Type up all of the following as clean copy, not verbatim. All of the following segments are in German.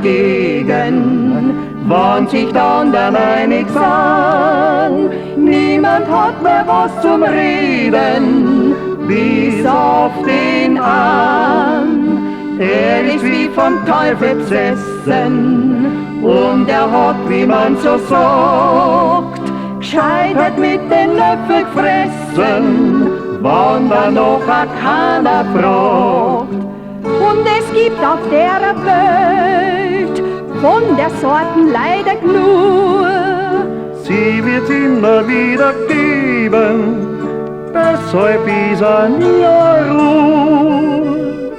dagegen, wann sich dann einig sind. Niemand hat mehr was zum Reden, bis auf den an. Er ist wie vom Teufel besessen und er hat, wie man so sagt, gescheitert mit den Löffel gefressen, wann da noch keiner fragt. Und es gibt auf der Welt von der Sorten leider genug. Sie wird immer wieder geben, deshalb ist nie Ruhe.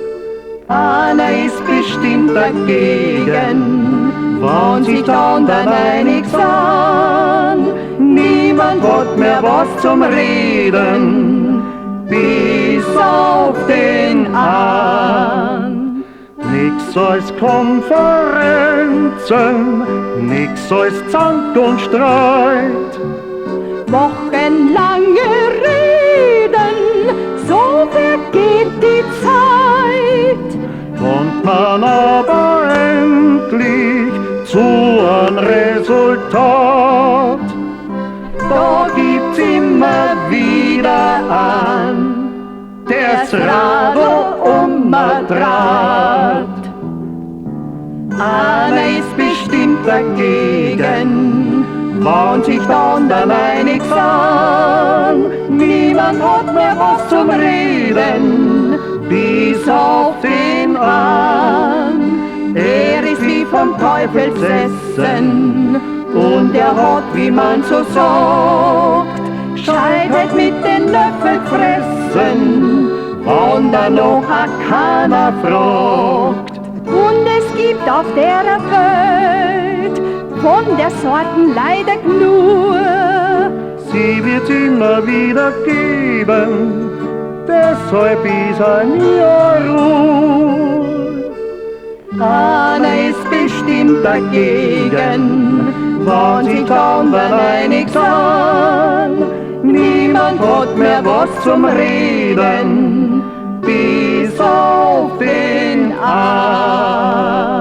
Einer ist bestimmt dagegen, wann sich dann einig sind. Niemand hat mehr was zum Reden, bis auf den an. Nix als Konferenzen, nix als Zank und Streit. Wochenlange Reden, so vergeht die Zeit. Kommt man aber endlich zu einem Resultat, Da gibt's immer wieder an, der's Radl umdreht. Einer ist bestimmt dagegen, wann sich dann einig sind. Niemand hat mehr was zum Reden, bis auf den an. Er ist wie vom Teufel besessen und er hat, wie man so sagt, gescheitert mit den Löffel gefressen, wann da noch keiner fragt. Und es gibt auf der Welt von der Sorten leider genug. sie wird immer wieder geben, deshalb ist nie Ruhe. Einer ist bestimmt dagegen, wann sich dann einig sind. Niemand hat mehr was zum Reden, bis auf den an.